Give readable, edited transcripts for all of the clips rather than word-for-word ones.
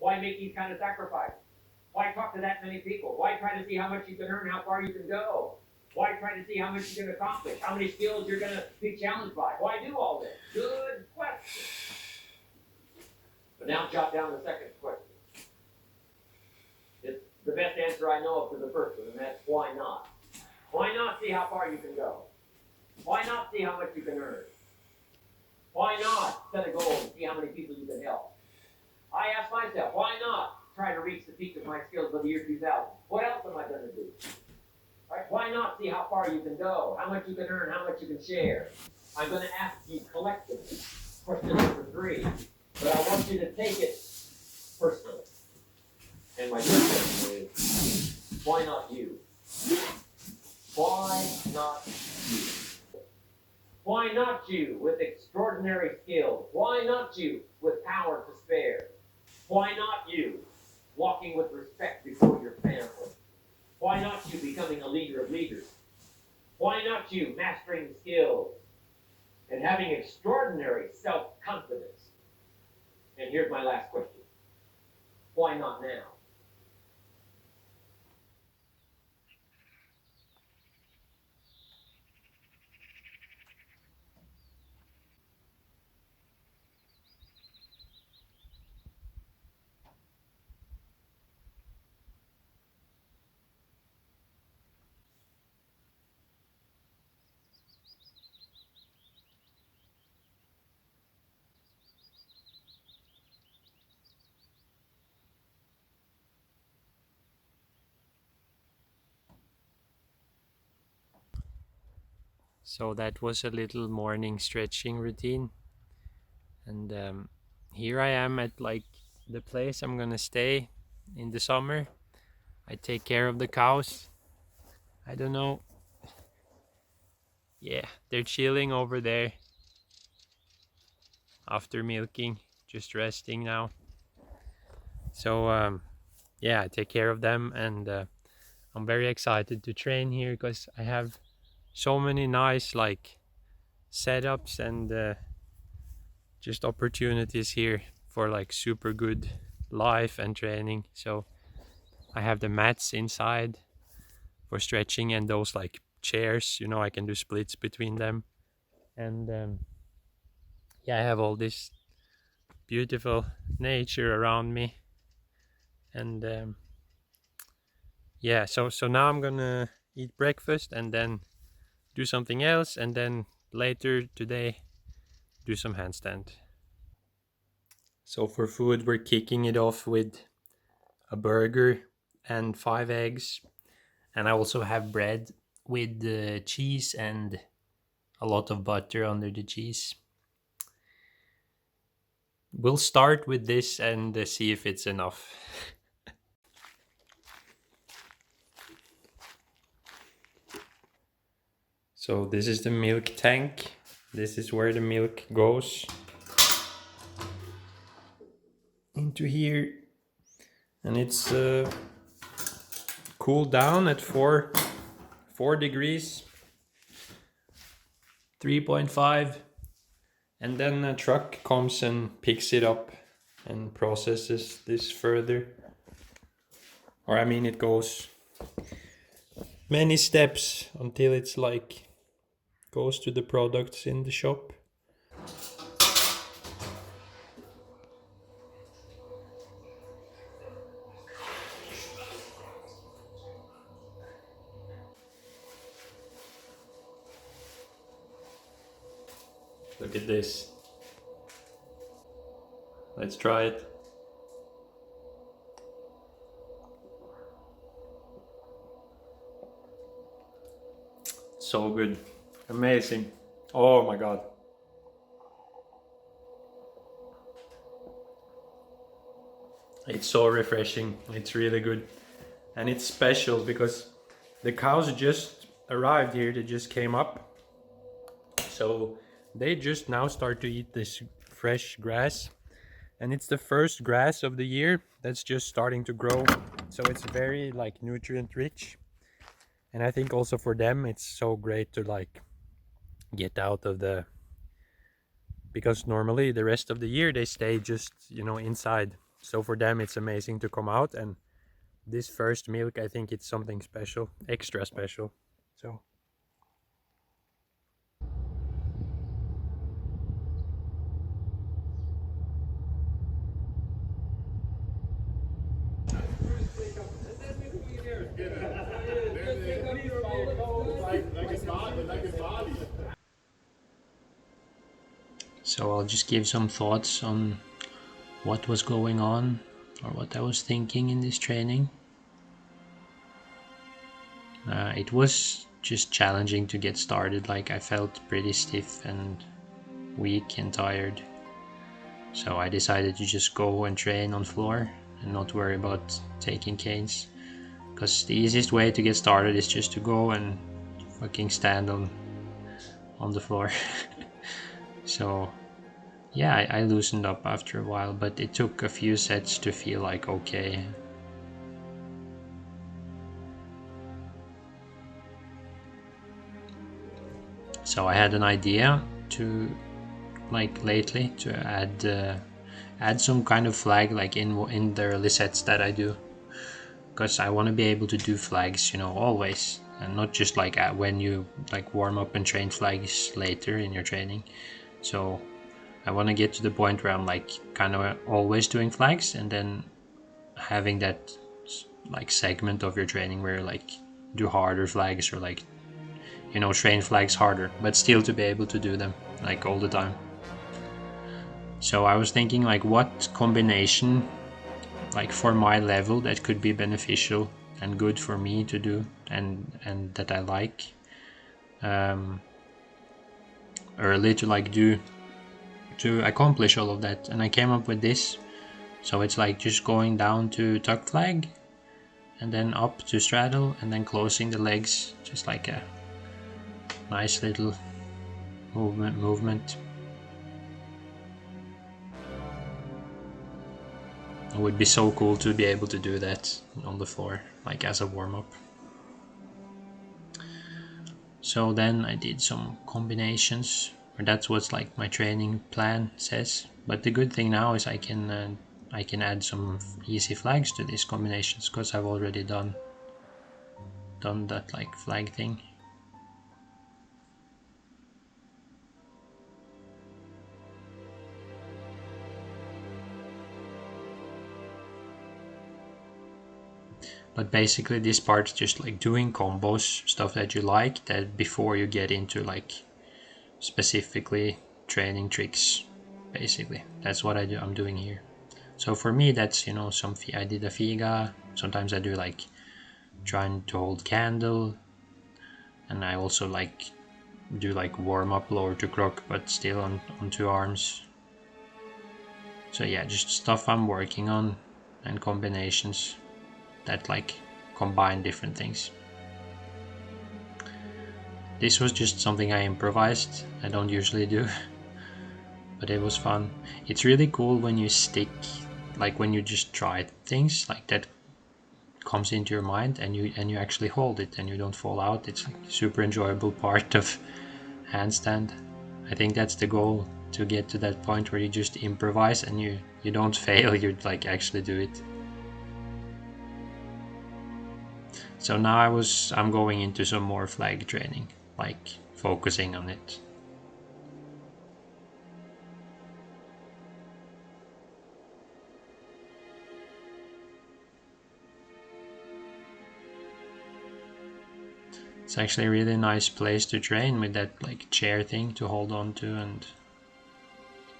Why make these kind of sacrifices? Why talk to that many people? Why try to see how much you can earn, how far you can go? Why try to see how much you can accomplish, how many skills you're going to be challenged by? Why do all this? Good question. But now jot down the second question. It's the best answer I know of to the first one, and that's why not? Why not see how far you can go? Why not see how much you can earn? Why not set a goal and see how many people you can help? I ask myself, why not try to reach the peak of my skills by the year 2000? What else am I going to do? Right? Why not see how far you can go, how much you can earn, how much you can share? I'm going to ask you collectively. Question number 3. But I want you to take it personally. And my third question is, why not you? Why not you? Why not you with extraordinary skills? Why not you with power to spare? Why not you walking with respect before your family? Why not you becoming a leader of leaders? Why not you mastering skills and having extraordinary self-confidence? And here's my last question. Why not now? So that was a little morning stretching routine, and here I am at like the place I'm gonna stay in the summer. I take care of the cows. I don't know. Yeah, they're chilling over there after milking, just resting now. So yeah, I take care of them, and I'm very excited to train here because I have so many nice like setups and just opportunities here for like super good life and training. So I have the mats inside for stretching and those like chairs, I can do splits between them. And yeah, I have all this beautiful nature around me. And yeah, so now I'm gonna eat breakfast and then do something else, and then later today do some handstand. So for food, we're kicking it off with a burger and 5 eggs, and I also have bread with cheese and a lot of butter under the cheese. We'll start with this and see if it's enough. So this is the milk tank. This is where the milk goes into here, and it's cooled down at 4 degrees, 3.5, and then a truck comes and picks it up and processes this further. Or I mean, it goes many steps until it's like goes to the products in the shop. Look at this. Let's try it. So good. Amazing. Oh my god. It's so refreshing. It's really good. And it's special because the cows just arrived here. They just came up. So they just now start to eat this fresh grass. And it's the first grass of the year that's just starting to grow. So it's very like nutrient rich. And I think also for them it's so great to like get out of the, because normally the rest of the year they stay just inside So for them it's amazing to come out, and this first milk, I think it's something special, extra special. So I'll just give some thoughts on what was going on or what I was thinking in this training. It was just challenging to get started. Like, I felt pretty stiff and weak and tired. So I decided to just go and train on floor and not worry about taking canes. Because the easiest way to get started is just to go and fucking stand on the floor. So yeah, I loosened up after a while, but it took a few sets to feel like okay. So I had an idea to, like, lately to add some kind of flag, like in the early sets that I do, because I want to be able to do flags, you know, always, and not just like when you like warm up and train flags later in your training. So I want to get to the point where I'm like kind of always doing flags, and then having that like segment of your training where you like do harder flags, or like, you know, train flags harder, but still to be able to do them like all the time. So I was thinking like what combination, like for my level, that could be beneficial and good for me to do, and that I like early to like do to accomplish all of that. And I came up with this. So it's like just going down to tuck flag and then up to straddle and then closing the legs, just like a nice little movement. It would be so cool to be able to do that on the floor, like as a warm-up. So then I did some combinations, or that's what like my training plan says. But the good thing now is I can add some easy flags to these combinations, because I've already done that like flag thing. But basically this part's just like doing combos, stuff that you like, that before you get into like specifically training tricks. Basically that's what I'm doing here. So for me that's, you know, I did a figa, sometimes I do like trying to hold candle, and I also like do like warm up lower to croc, but still on 2 arms. So yeah, just stuff I'm working on and combinations that like combine different things. This was just something I improvised. I don't usually do, but it was fun. It's really cool when you stick, like when you just try things like that comes into your mind and you actually hold it and you don't fall out. It's like super enjoyable part of handstand. I think that's the goal, to get to that point where you just improvise and you don't fail, you like actually do it. So now I'm going into some more flag training, like focusing on it. It's actually a really nice place to train, with that like chair thing to hold on to, and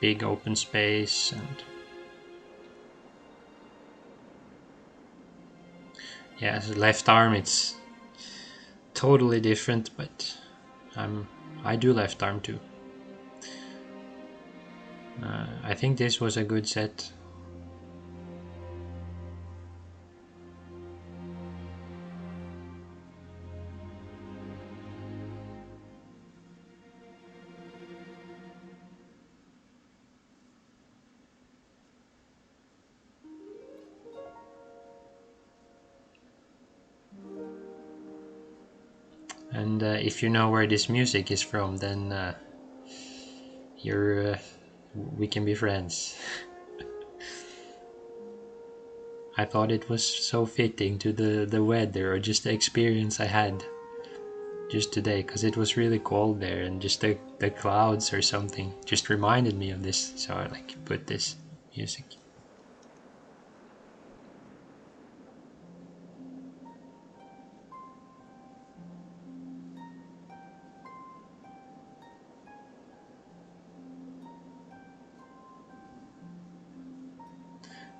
big open space. And yeah, the left arm, it's totally different, but I do left arm too. I think this was a good set. And if you know where this music is from, then we can be friends. I thought it was so fitting to the weather or just the experience I had just today, because it was really cold there, and just the clouds or something just reminded me of this, so I like put this music.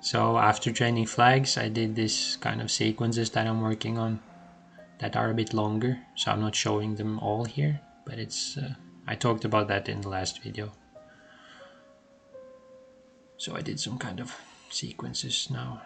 So after training flags, I did this kind of sequences that I'm working on that are a bit longer, so I'm not showing them all here, but it's I talked about that in the last video. So I did some kind of sequences now.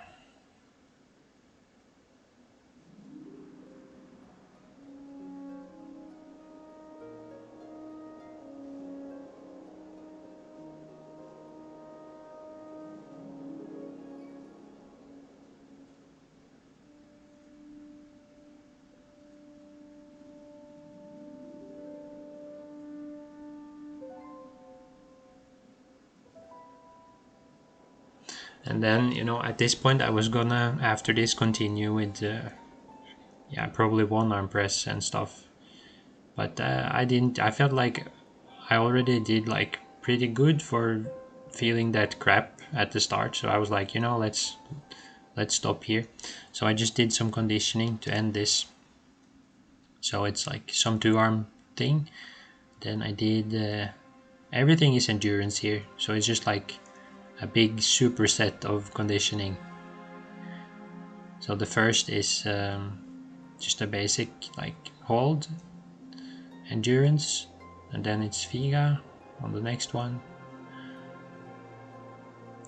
And then, you know, at this point I was gonna, after this, continue with yeah, probably one arm press and stuff, but I didn't. I felt like I already did like pretty good for feeling that crap at the start, so I was like, you know, let's stop here. So I just did some conditioning to end this. So it's like some 2-arm thing. Then I did everything is endurance here, so it's just like a big superset of conditioning. So the first is just a basic like hold endurance, and then it's Figa on the next one.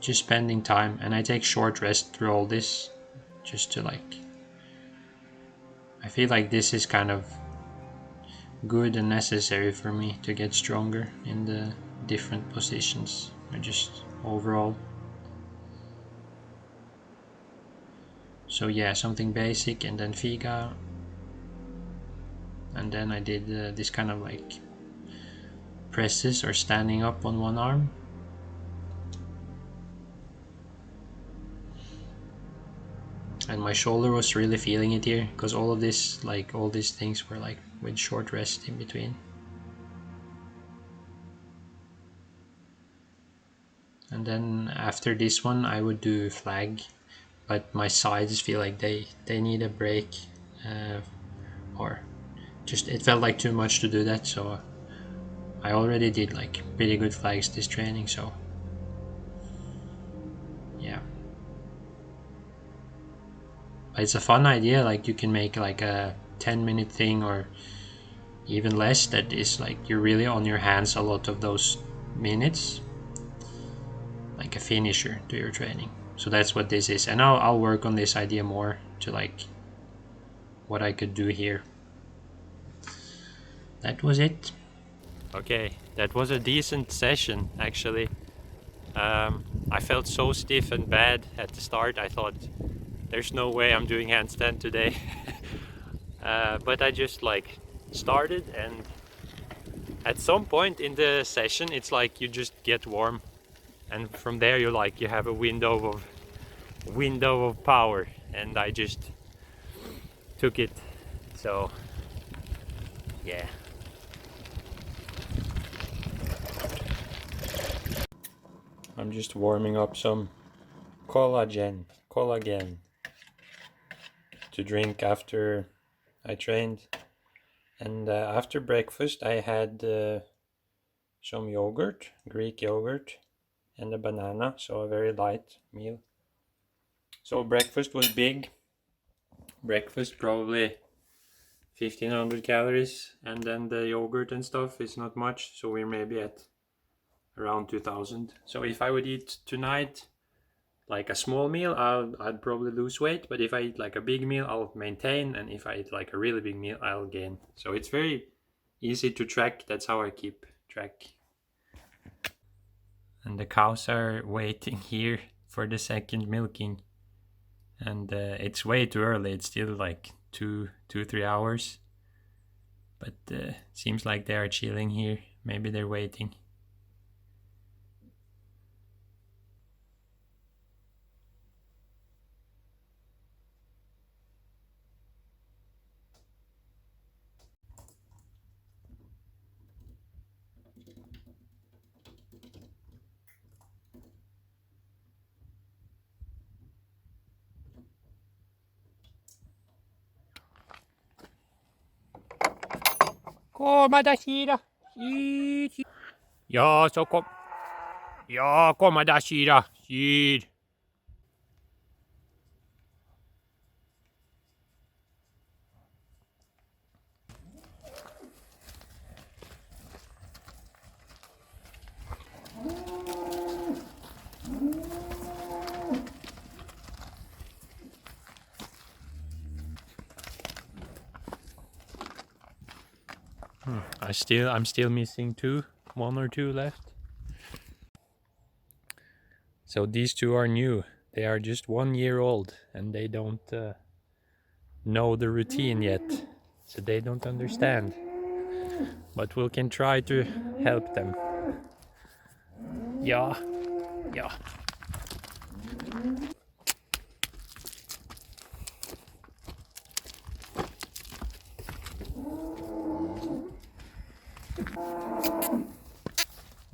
Just spending time, and I take short rest through all this just to like, I feel like this is kind of good and necessary for me to get stronger in the different positions, or just overall. So yeah, something basic, and then Figa, and then I did this kind of like presses or standing up on one arm. And my shoulder was really feeling it here, because all of this, like all these things were like with short rest in between. And then after this one I would do flag, but my sides feel like they need a break, or just it felt like too much to do that, so I already did like pretty good flags this training, so yeah. But it's a fun idea, like you can make like a 10-minute thing or even less that is like you're really on your hands a lot of those minutes, like a finisher to your training. So that's what this is, and I'll work on this idea more to like what I could do here. That was it. Okay, that was a decent session actually. I felt so stiff and bad at the start. I thought there's no way I'm doing handstand today. But I just like started, and at some point in the session it's like you just get warm, and from there you like you have a window of power, and I just took it. So yeah. I'm just warming up some collagen to drink after I trained. And after breakfast I had some yogurt, Greek yogurt, and a banana, so a very light meal. So breakfast was big. Breakfast probably 1500 calories, and then the yogurt and stuff is not much, so we're maybe at around 2000. So if I would eat tonight like a small meal, I'd probably lose weight, but if I eat like a big meal I'll maintain, and if I eat like a really big meal I'll gain. So it's very easy to track. That's how I keep track. And the cows are waiting here for the second milking, and it's way too early. It's still like 3 hours, but seems like they are chilling here. Maybe they're waiting. Komma där Kira. Ja, så kom. Ja, komma där Kira. Kir. I'm still missing one or two left. So these two are new. They are just 1 year old and they don't know the routine yet. So they don't understand. But we can try to help them. Yeah, yeah.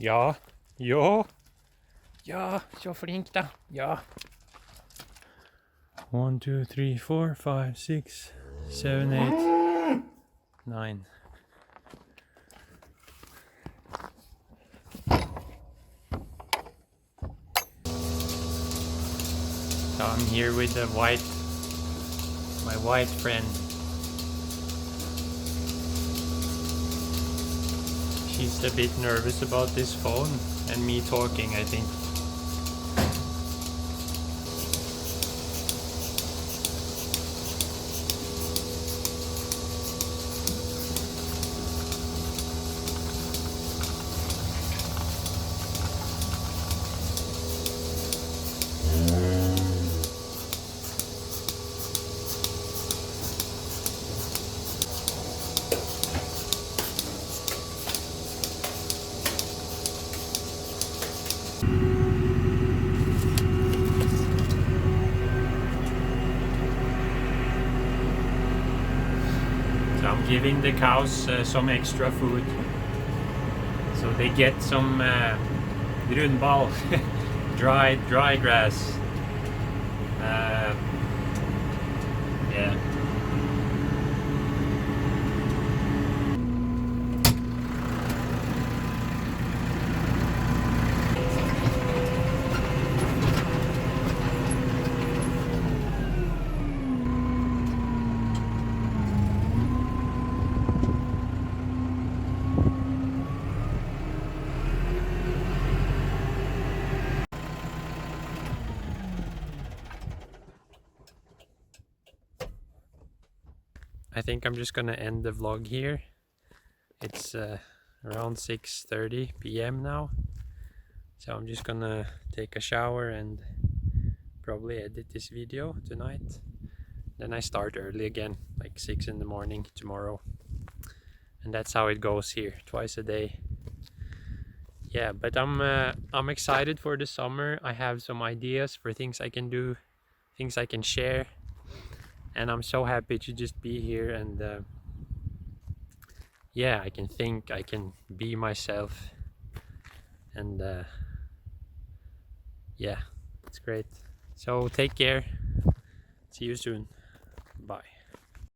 Ja, ja. Ja, så flink da. Ja. 1, 2, 3, 4, 5, 6, 7, 8, 9. So I'm here with my white friend. She's a bit nervous about this phone and me talking, I think. So I'm giving the cows some extra food. So they get some brunball, dry grass. Yeah. I think I'm just gonna end the vlog here. It's around 6:30 p.m. now. So I'm just gonna take a shower and probably edit this video tonight. Then I start early again, like 6 in the morning tomorrow. And that's how it goes here, twice a day. Yeah, but I'm excited for the summer. I have some ideas for things I can do, things I can share. And I'm so happy to just be here and yeah, I can think, I can be myself, and yeah, it's great. So take care, see you soon, bye.